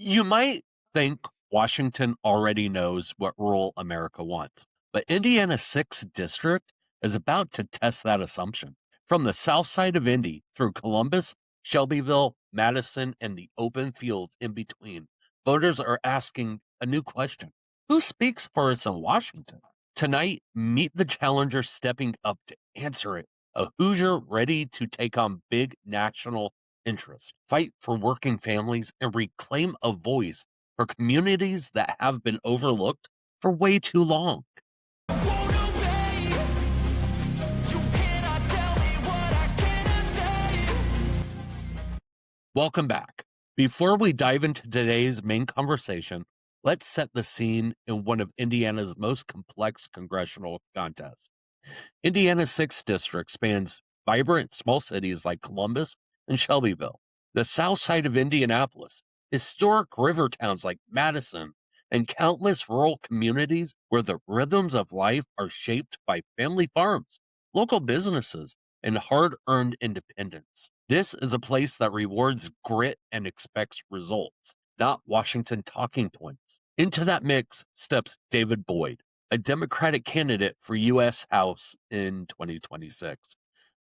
You might think Washington already knows what rural America wants, but Indiana's 6th district is about to test that assumption. From the south side of Indy through Columbus, Shelbyville, Madison, and the open fields in between, voters are asking a new question. Who speaks for us in Washington? Tonight, meet the challenger stepping up to answer it. A Hoosier ready to take on big national interest, fight for working families, and reclaim a voice for communities that have been overlooked for way too long. Won't obey. You cannot tell me what I cannot say. Welcome back. Before we dive into today's main conversation, let's set the scene in one of Indiana's most complex congressional contests. Indiana's 6th district spans vibrant small cities like Columbus and Shelbyville, the south side of Indianapolis, historic river towns like Madison, and countless rural communities where the rhythms of life are shaped by family farms, local businesses, and hard earned independence. This is a place that rewards grit and expects results, not Washington talking points. Into that mix steps David Boyd, a Democratic candidate for U.S. House in 2026.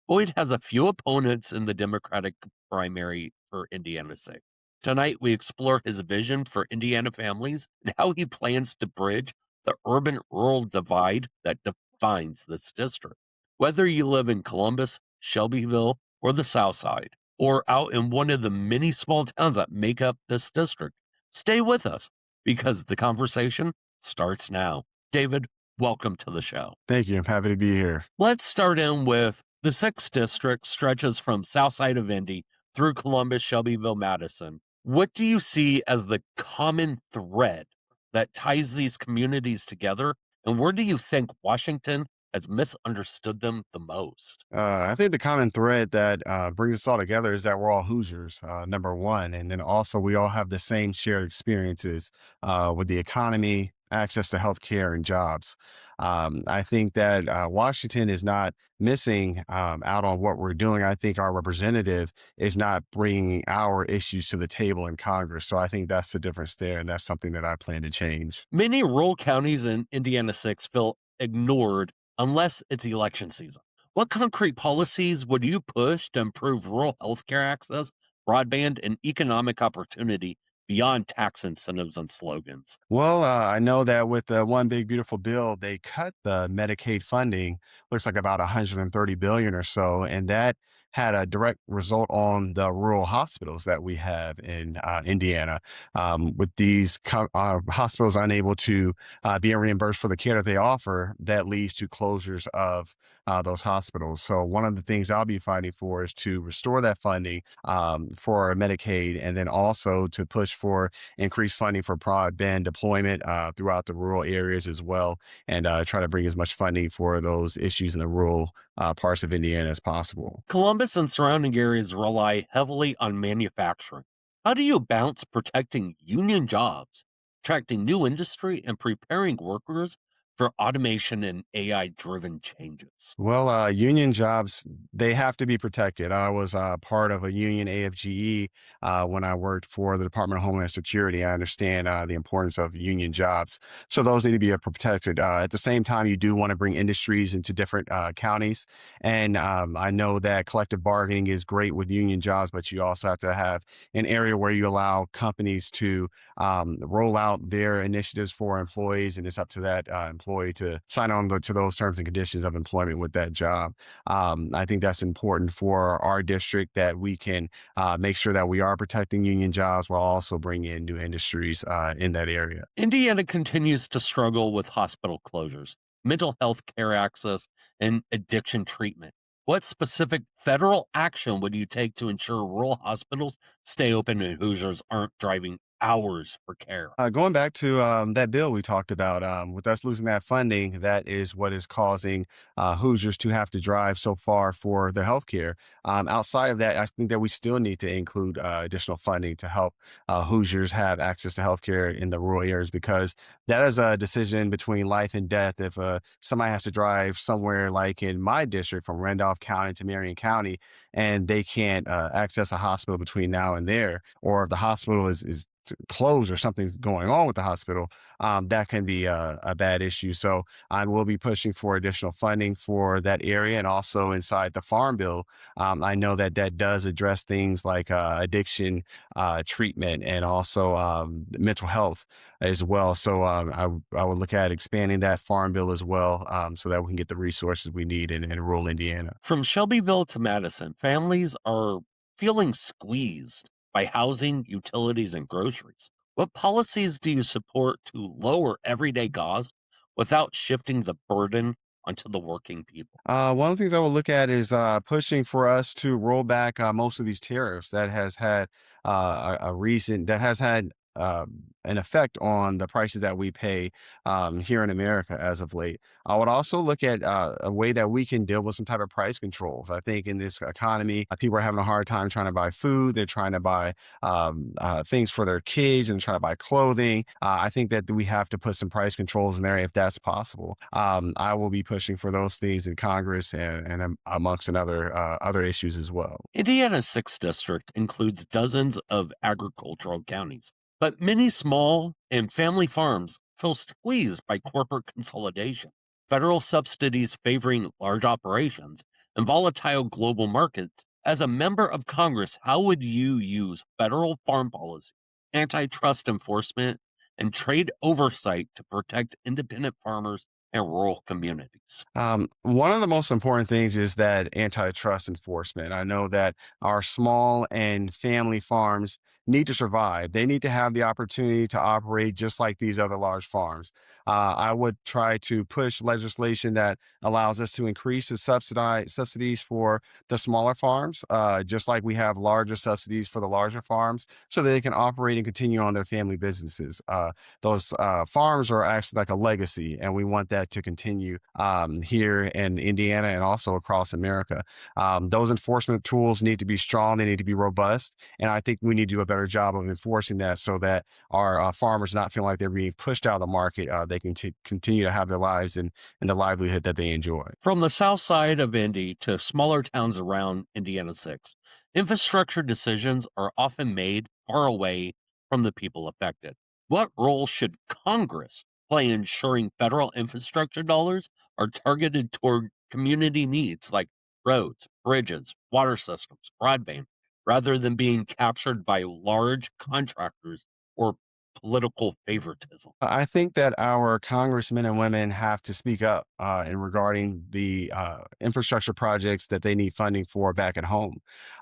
Boyd has a few opponents in the Democratic primary for Indiana 6. Tonight, we explore his vision for Indiana families and how he plans to bridge the urban rural divide that defines this district. Whether you live in Columbus, Shelbyville, or the South Side, or out in one of the many small towns that make up this district, stay with us because the conversation starts now. David, welcome to the show. Thank you. I'm happy to be here. Let's start in with the 6th district stretches from south side of Indy through Columbus, Shelbyville, Madison. What do you see as the common thread that ties these communities together? And where do you think Washington has misunderstood them the most? I think the common thread that brings us all together is that we're all Hoosiers, number one. And then also, we all have the same shared experiences with the economy, access to healthcare, and jobs. I think that Washington is not missing out on what we're doing. I think our representative is not bringing our issues to the table in Congress. So I think that's the difference there. And that's something that I plan to change. Many rural counties in Indiana 6 feel ignored unless it's election season. What concrete policies would you push to improve rural healthcare access, broadband, and economic opportunity beyond tax incentives and slogans? Well, I know that with the one big beautiful bill, they cut the Medicaid funding, looks like about 130 billion or so, and that had a direct result on the rural hospitals that we have in Indiana. With these hospitals unable to be reimbursed for the care that they offer, that leads to closures of those hospitals. So one of the things I'll be fighting for is to restore that funding for Medicaid, and then also to push for increased funding for broadband deployment throughout the rural areas as well, and try to bring as much funding for those issues in the rural parts of Indiana as possible. Columbus and surrounding areas rely heavily on manufacturing. How do you balance protecting union jobs, attracting new industry, and preparing workers for automation and AI driven changes? Well, union jobs, they have to be protected. I was part of a union AFGE when I worked for the Department of Homeland Security. I understand the importance of union jobs. So those need to be protected. At the same time, you do want to bring industries into different counties. And I know that collective bargaining is great with union jobs, but you also have to have an area where you allow companies to roll out their initiatives for employees. And it's up to that employee to sign on to those terms and conditions of employment with that job. I think that's important for our district, that we can make sure that we are protecting union jobs while also bringing in new industries in that area. Indiana continues to struggle with hospital closures, mental health care access, and addiction treatment. What specific federal action would you take to ensure rural hospitals stay open and Hoosiers aren't driving hours for care? Going back to that bill we talked about, with us losing that funding, that is what is causing Hoosiers to have to drive so far for their health care. Outside of that, I think that we still need to include additional funding to help Hoosiers have access to health care in the rural areas, because that is a decision between life and death. If somebody has to drive somewhere like in my district from Randolph County to Marion County, and they can't access a hospital between now and there, or if the hospital is closed or something's going on with the hospital, that can be a bad issue. So I will be pushing for additional funding for that area, and also inside the farm bill. I know that that does address things like addiction treatment, and also mental health as well. So I would look at expanding that farm bill as well, so that we can get the resources we need in rural Indiana. From Shelbyville to Madison, families are feeling squeezed by housing, utilities, and groceries. What policies do you support to lower everyday costs without shifting the burden onto the working people? One of the things I will look at is pushing for us to roll back most of these tariffs that has had a recent that has had an effect on the prices that we pay here in America as of late. I would also look at a way that we can deal with some type of price controls. I think in this economy, people are having a hard time trying to buy food. They're trying to buy things for their kids and trying to buy clothing. I think that we have to put some price controls in there if that's possible. I will be pushing for those things in Congress, and amongst other issues as well. Indiana's 6th district includes dozens of agricultural counties, but many small and family farms feel squeezed by corporate consolidation, federal subsidies favoring large operations, and volatile global markets. As a member of Congress, how would you use federal farm policy, antitrust enforcement, and trade oversight to protect independent farmers and rural communities? One of the most important things is that antitrust enforcement. I know that our small and family farms need to survive. They need to have the opportunity to operate just like these other large farms. I would try to push legislation that allows us to increase the subsidies for the smaller farms, just like we have larger subsidies for the larger farms, so that they can operate and continue on their family businesses. Those farms are actually like a legacy, and we want that to continue here in Indiana and also across America. Those enforcement tools need to be strong, they need to be robust, and I think we need to do a better job of enforcing that so that our farmers not feel like they're being pushed out of the market. They can continue to have their lives and the livelihood that they enjoy. From the south side of Indy to smaller towns around Indiana 6, infrastructure decisions are often made far away from the people affected. What role should Congress play in ensuring federal infrastructure dollars are targeted toward community needs like roads, bridges, water systems, broadband, rather than being captured by large contractors or political favoritism? I think that our congressmen and women have to speak up in regarding the infrastructure projects that they need funding for back at home.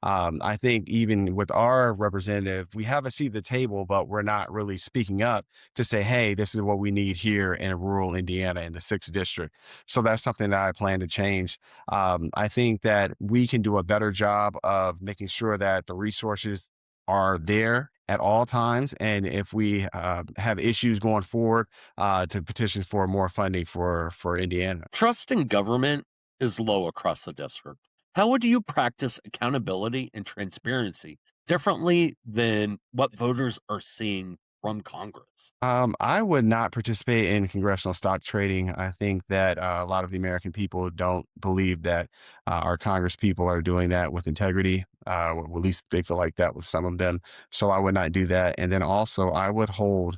I think even with our representative, we have a seat at the table, but we're not really speaking up to say, hey, this is what we need here in rural Indiana in the 6th district. So that's something that I plan to change. I think that we can do a better job of making sure that the resources are there at all times. And if we have issues going forward, to petition for more funding for Indiana. Trust in government is low across the district. How would you practice accountability and transparency differently than what voters are seeing from Congress? I would not participate in congressional stock trading. I think that a lot of the American people don't believe that our Congress people are doing that with integrity. Or at least they feel like that with some of them. So I would not do that. And then also, I would hold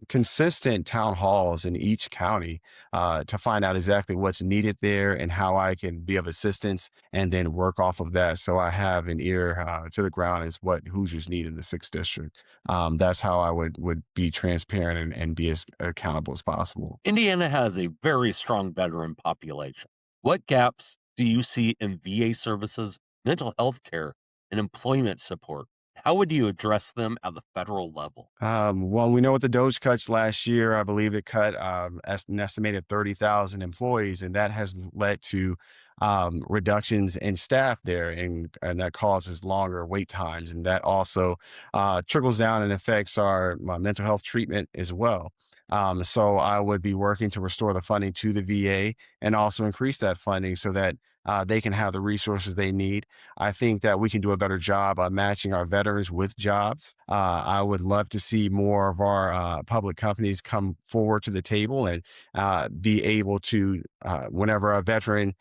consistent town halls in each county to find out exactly what's needed there and how I can be of assistance, and then work off of that. So I have an ear to the ground as what Hoosiers need in the 6th district. That's how I would be transparent and be as accountable as possible. Indiana has a very strong veteran population. What gaps do you see in VA services, mental health care, and employment support? How would you address them at the federal level? Well, we know what the Doge cuts last year. I believe it cut an estimated 30,000 employees, and that has led to reductions in staff there, and that causes longer wait times, and that also trickles down and affects our mental health treatment as well. So I would be working to restore the funding to the VA and also increase that funding so that they can have the resources they need. I think that we can do a better job of matching our veterans with jobs. I would love to see more of our public companies come forward to the table and be able to, whenever a veteran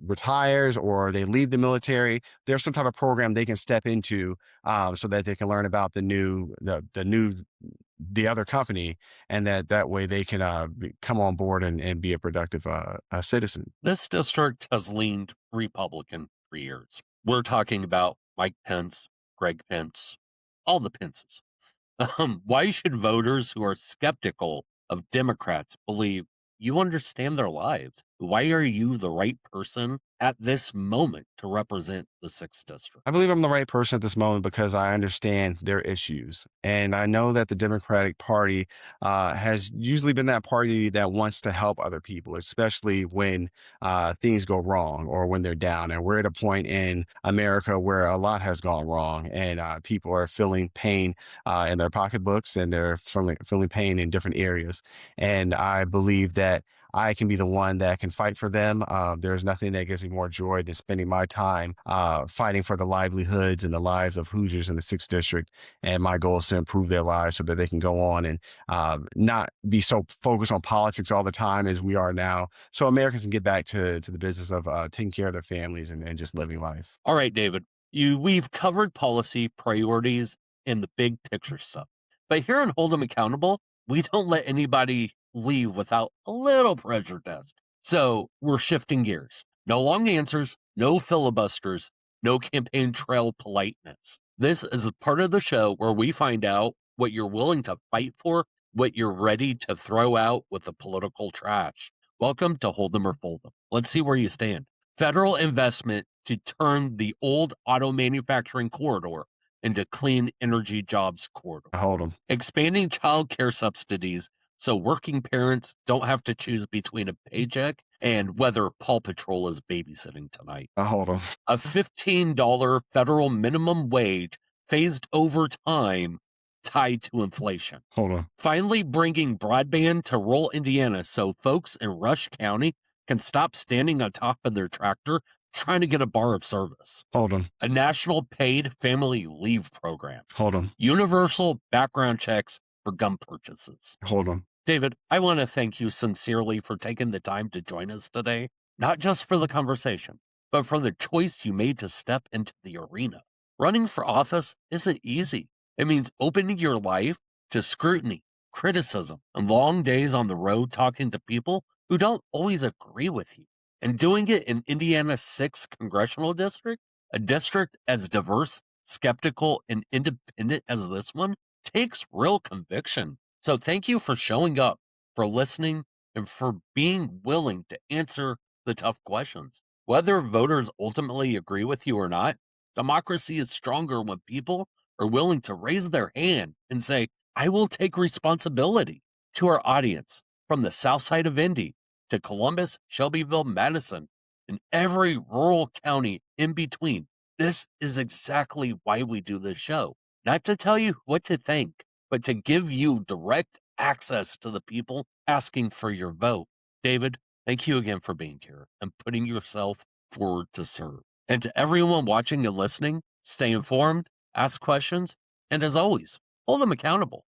retires or they leave the military, there's some type of program they can step into, so that they can learn about the other company, and that way they can come on board and be a productive citizen. This district has leaned Republican for years. We're talking about Mike Pence, Greg Pence, all the Pences. Why should voters who are skeptical of Democrats believe you understand their lives? Why are you the right person at this moment to represent the 6th district? I believe I'm the right person at this moment because I understand their issues. And I know that the Democratic Party has usually been that party that wants to help other people, especially when things go wrong or when they're down. And we're at a point in America where a lot has gone wrong, and people are feeling pain in their pocketbooks, and they're feeling pain in different areas. And I believe that I can be the one that can fight for them. There's nothing that gives me more joy than spending my time fighting for the livelihoods and the lives of Hoosiers in the 6th district. And my goal is to improve their lives so that they can go on and not be so focused on politics all the time as we are now. So Americans can get back to the business of taking care of their families and just living life. All right, David, we've covered policy priorities and the big picture stuff. But here on Hold 'em Accountable, we don't let anybody leave without a little pressure test. So we're shifting gears. No long answers, no filibusters, no campaign trail politeness. This is a part of the show where we find out what you're willing to fight for, what you're ready to throw out with the political trash. Welcome to Hold 'em or Fold 'em. Let's see where you stand. Federal investment to turn the old auto manufacturing corridor into clean energy jobs corridor. Hold them. Expanding child care subsidies so working parents don't have to choose between a paycheck and whether Paw Patrol is babysitting tonight. Hold them. A $15 federal minimum wage phased over time tied to inflation. Hold them. Finally, bringing broadband to rural Indiana so folks in Rush County can stop standing on top of their tractor trying to get a bar of service. Hold them. A national paid family leave program. Hold them. Universal background checks for gun purchases. Hold them. David, I want to thank you sincerely for taking the time to join us today, not just for the conversation, but for the choice you made to step into the arena. Running for office isn't easy. It means opening your life to scrutiny, criticism, and long days on the road talking to people who don't always agree with you. And doing it in Indiana's 6th Congressional District, a district as diverse, skeptical, and independent as this one, takes real conviction. So thank you for showing up, for listening, and for being willing to answer the tough questions. Whether voters ultimately agree with you or not, democracy is stronger when people are willing to raise their hand and say, I will take responsibility. To our audience, from the south side of Indy to Columbus, Shelbyville, Madison, and every rural county in between, this is exactly why we do this show. Not to tell you what to think, but to give you direct access to the people asking for your vote. David, thank you again for being here and putting yourself forward to serve. And to everyone watching and listening, stay informed, ask questions, and as always, hold them accountable.